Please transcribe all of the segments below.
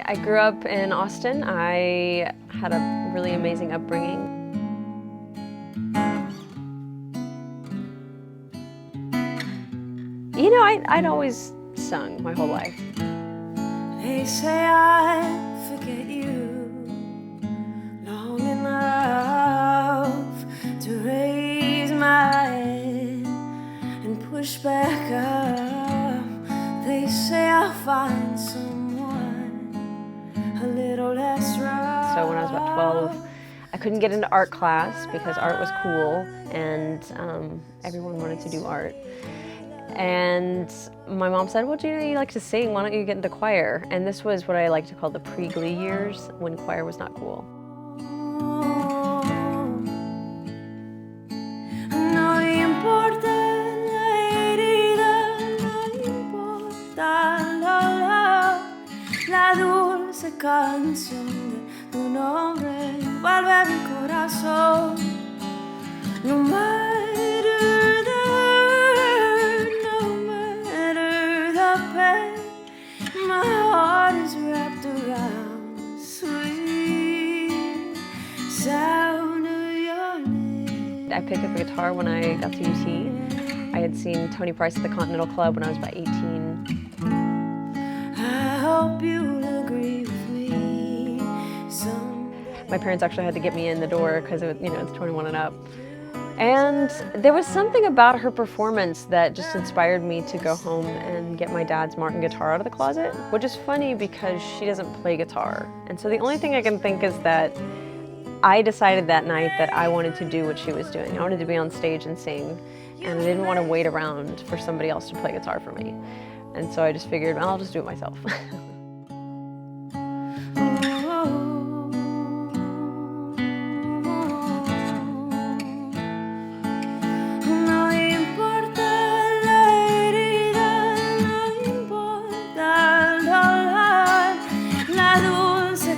I grew up in Austin. I had a really amazing upbringing. You know, I'd always sung my whole life. They say I forget you long enough to raise my head and push back up. They say I'll find someone a little less rough. So when I was about 12, I couldn't get into art class because art was cool and everyone wanted to do art. And my mom said, well, Gina, you like to sing, why don't you get into choir? And this was what I like to call the pre-glee years, when choir was not cool. No importa la herida, no importa la dulce canción de tu nombre vuelve a mi corazón. No matter the hurt, no matter the pain, my heart is wrapped around the sweet sound of your name. I picked up a guitar when I got to UT. I had seen Tony Price at the Continental Club when I was about 18. I hope you'll agree with me. My parents actually had to get me in the door because it's 21 and up. And there was something about her performance that just inspired me to go home and get my dad's Martin guitar out of the closet, which is funny because she doesn't play guitar. And so the only thing I can think is that I decided that night that I wanted to do what she was doing. I wanted to be on stage and sing, and I didn't want to wait around for somebody else to play guitar for me. And so I just figured, well, I'll just do it myself.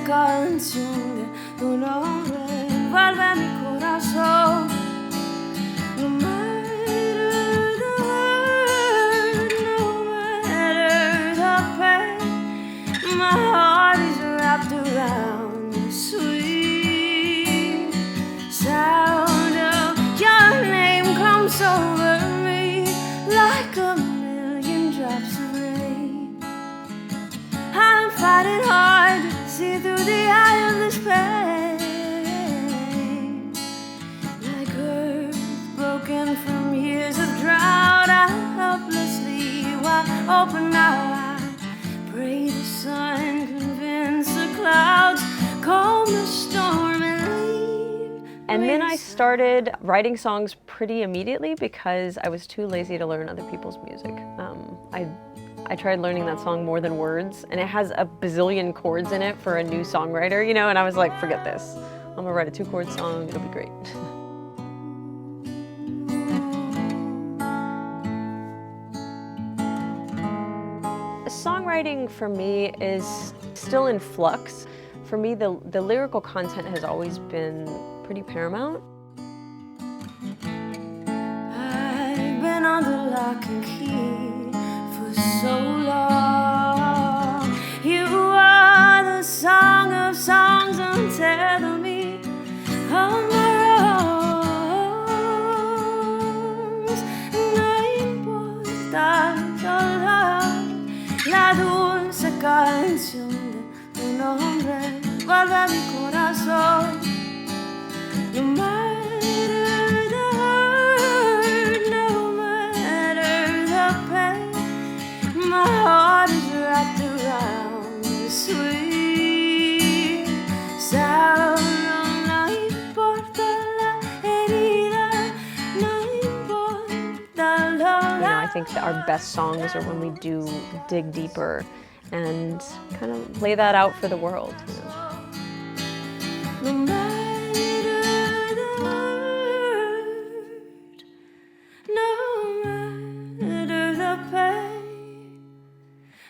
Canción de tu nombre vuelve a mi corazón. No matter the hurt, no matter the pain, my heart is wrapped around the sweet sound of your name comes over me like a million drops of rain. I'm fighting hard to see through the eye of this pain. Like earth broken from years of drought, I helplessly wide open now. I pray the sun convince the clouds, calm the storm and leave. And then I started writing songs pretty immediately because I was too lazy to learn other people's music. I tried learning that song More Than Words, and it has a bazillion chords in it for a new songwriter, and I was like, forget this. I'm gonna write a 2-chord song, it'll be great. Songwriting for me is still in flux. For me, the lyrical content has always been pretty paramount. I've been under lock and key so long. You are the song of songs, untether me on my wrongs. No importa la dulce canción de tu nombre vuelve a mi corazón. No matter the hurt, no matter the pain, my heart is wrapped around the sweet sound. No importa la herida, no importa I think that our best songs are when we do dig deeper and kind of lay that out for the world. No matter the hurt, no matter the pain,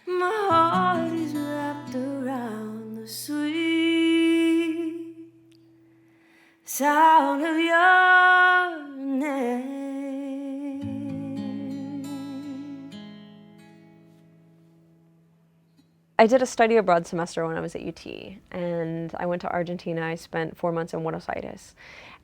my heart is wrapped around the sweet sound of your name. I did a study abroad semester when I was at UT, and I went to Argentina. I spent 4 months in Buenos Aires.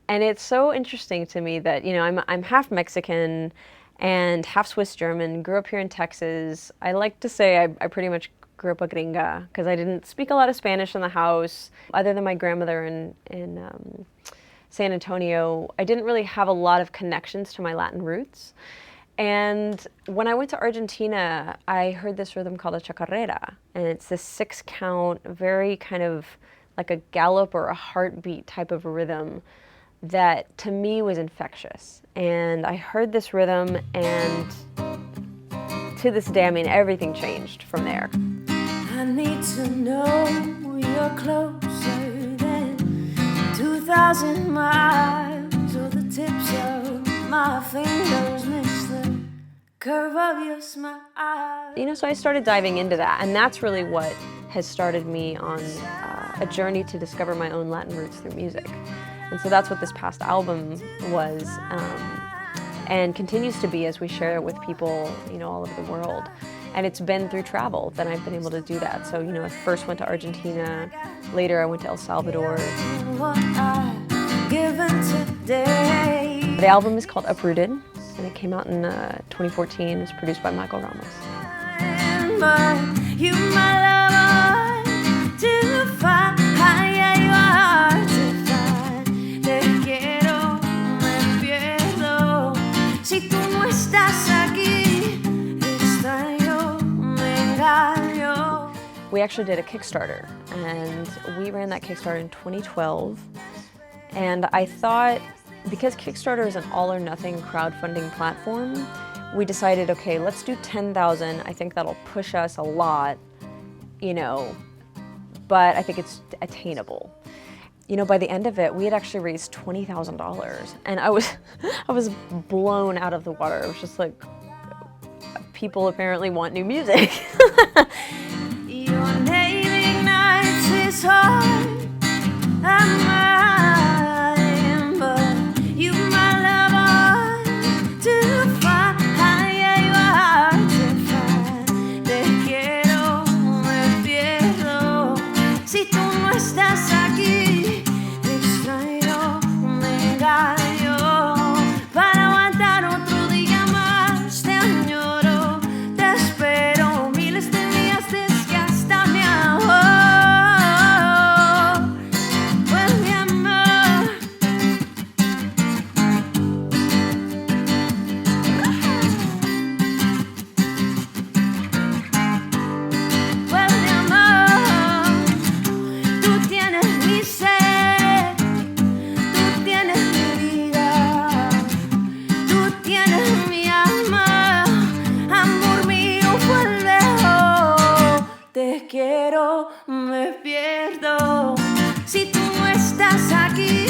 And it's so interesting to me that, you know, I'm half Mexican and half Swiss German, grew up here in Texas. I like to say I pretty much grew up a gringa because I didn't speak a lot of Spanish in the house. Other than my grandmother in San Antonio, I didn't really have a lot of connections to my Latin roots. And when I went to Argentina, I heard this rhythm called a chacarrera, and it's this 6-count, very kind of like a gallop or a heartbeat type of rhythm that to me was infectious. And I heard this rhythm, and to this day, I mean, everything changed from there. I need to know you're closer than 2,000 miles, or the tips of my fingers miss the curve of your smile. You know, so I started diving into that, and that's really what has started me on a journey to discover my own Latin roots through music. And so that's what this past album was, and continues to be as we share it with people, you know, all over the world. And it's been through travel that I've been able to do that. So, you know, I first went to Argentina, later I went to El Salvador. The album is called Uprooted, and it came out in 2014. It was produced by Michael Ramos. You, my lover, to find, you are to find. Te quiero, me pierdo. Si tú no estás aquí, extraño, me engaño. We actually did a Kickstarter, and we ran that Kickstarter in 2012. And I thought, because Kickstarter is an all-or-nothing crowdfunding platform, we decided, okay, let's do 10,000. I think that'll push us a lot, you know, but I think it's attainable. You know, by the end of it, we had actually raised $20,000, and I was blown out of the water. It was just like, people apparently want new music. Your name ignites his heart. I'm mine, but you, my lover, to find, you are to find. Te quiero, me pierdo. Si tú no estás aquí, extraño, me engaño. Para aguantar otro día más, te añoro, te espero. Miles de días desgasta mi amor. Pues mi amor. Pues mi amor. Tú tienes mi ser, tú tienes mi vida, tú tienes mi alma, amor mío, vuelve, oh. Te quiero, me pierdo. Si tú no estás aquí,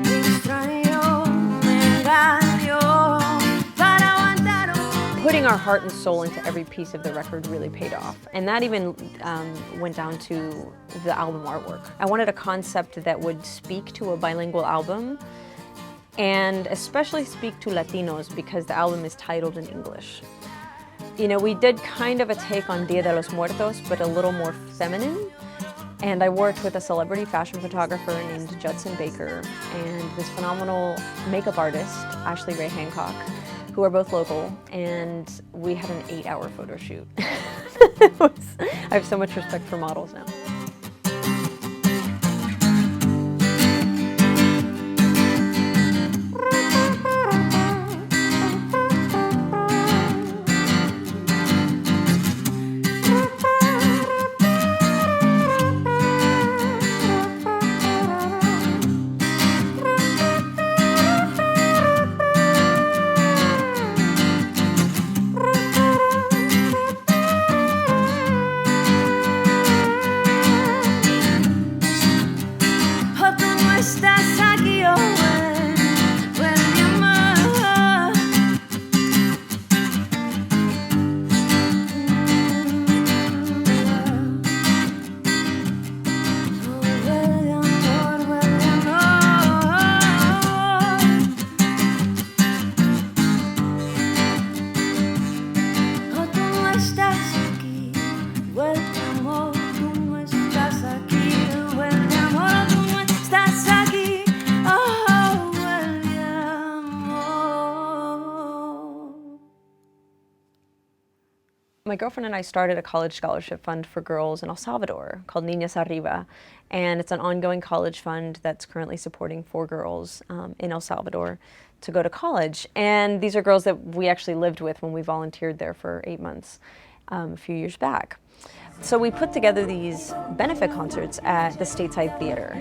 extraño, me engaño. Para aguantar un Putting our heart and soul into every piece of the record really paid off. And that even went down to the album artwork. I wanted a concept that would speak to a bilingual album, and especially speak to Latinos, because the album is titled in English. You know, we did kind of a take on Dia de los Muertos, but a little more feminine. And I worked with a celebrity fashion photographer named Judson Baker and this phenomenal makeup artist, Ashley Ray Hancock, who are both local, and we had an 8-hour photo shoot. I have so much respect for models now. My girlfriend and I started a college scholarship fund for girls in El Salvador called Niñas Arriba, and it's an ongoing college fund that's currently supporting 4 girls in El Salvador to go to college. And these are girls that we actually lived with when we volunteered there for 8 months a few years back. So we put together these benefit concerts at the Stateside Theater.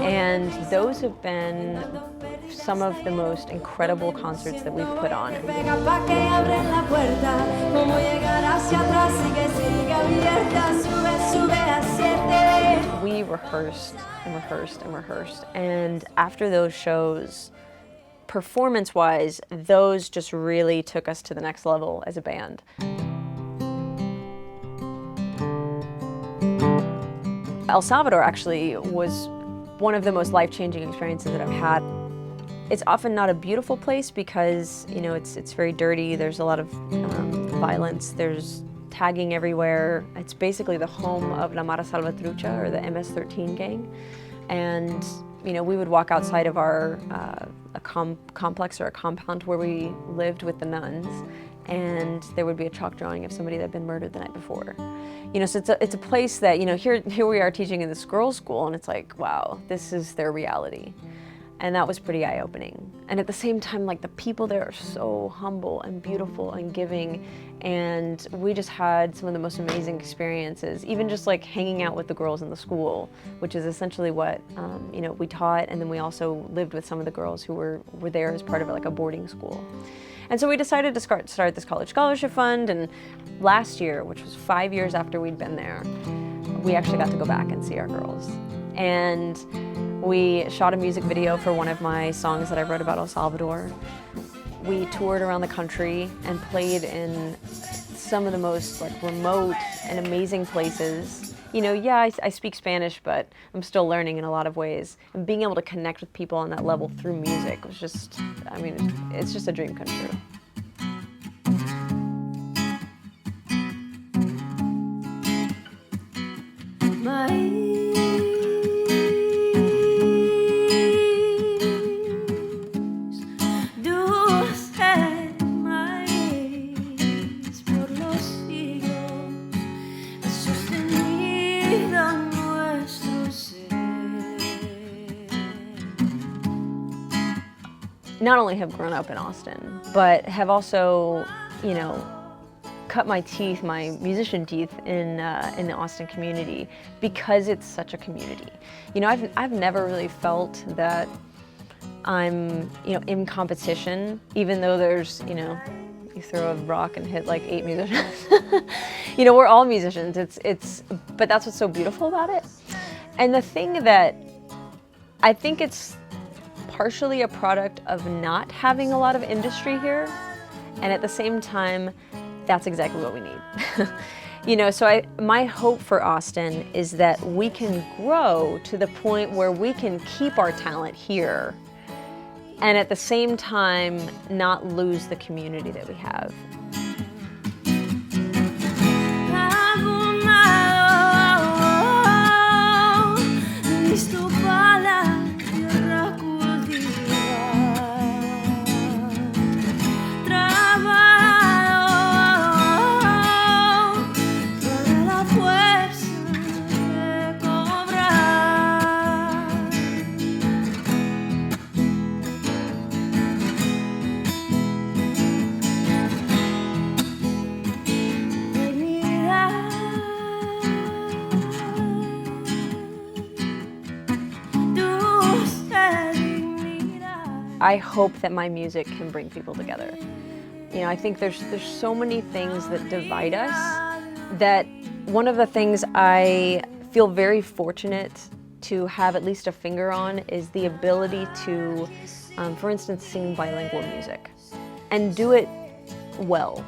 And those have been some of the most incredible concerts that we've put on. We rehearsed and rehearsed and rehearsed, and after those shows, performance-wise, those just really took us to the next level as a band. El Salvador actually was one of the most life-changing experiences that I've had. It's often not a beautiful place because, you know, it's very dirty. There's a lot of violence. There's tagging everywhere. It's basically the home of La Mara Salvatrucha, or the MS-13 gang. And, you know, we would walk outside of our complex or a compound where we lived with the nuns, and there would be a chalk drawing of somebody that had been murdered the night before. You know, so it's a place that, you know, here we are teaching in this girls' school, and it's like, wow, this is their reality. And that was pretty eye-opening. And at the same time, like, the people there are so humble and beautiful and giving, and we just had some of the most amazing experiences, even just like hanging out with the girls in the school, which is essentially what you know, we taught, and then we also lived with some of the girls who were there as part of like a boarding school. And so we decided to start this college scholarship fund, and last year, which was 5 years after we'd been there, we actually got to go back and see our girls. And we shot a music video for one of my songs that I wrote about El Salvador. We toured around the country and played in some of the most like remote and amazing places. You know, yeah, I speak Spanish, but I'm still learning in a lot of ways. And being able to connect with people on that level through music was just, I mean, it's just a dream come true. Not only have grown up in Austin, but have also, you know, cut my teeth, my musician teeth in the Austin community, because it's such a community. You know, I've never really felt that I'm, you know, in competition, even though there's, you know, you throw a rock and hit like 8 musicians. You know, we're all musicians. But that's what's so beautiful about it. And the thing that I think it's partially a product of not having a lot of industry here, and at the same time, that's exactly what we need. You know, so my hope for Austin is that we can grow to the point where we can keep our talent here, and at the same time, not lose the community that we have. I hope that my music can bring people together. You know, I think there's so many things that divide us, that one of the things I feel very fortunate to have at least a finger on is the ability to, for instance, sing bilingual music and do it well.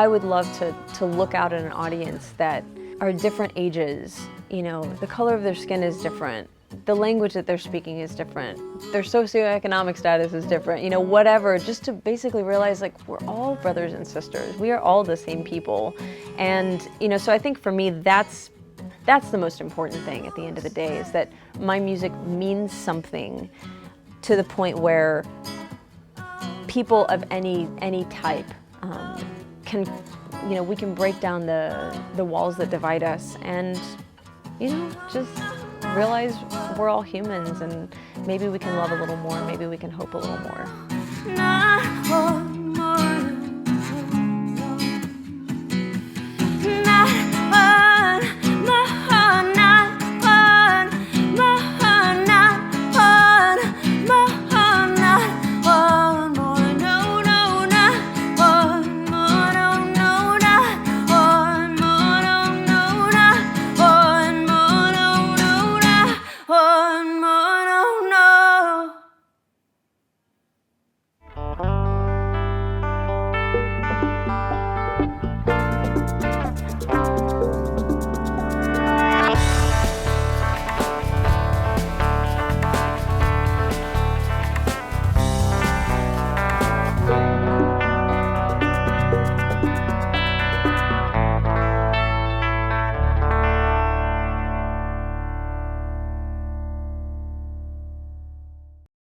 I would love to look out at an audience that are different ages. You know, the color of their skin is different. The language that they're speaking is different. Their socioeconomic status is different, you know, whatever, just to basically realize like we're all brothers and sisters. We are all the same people. And, you know, so I think for me that's the most important thing at the end of the day, is that my music means something to the point where people of any type can, you know, we can break down the walls that divide us and, you know, just realize we're all humans and maybe we can love a little more, maybe we can hope a little more.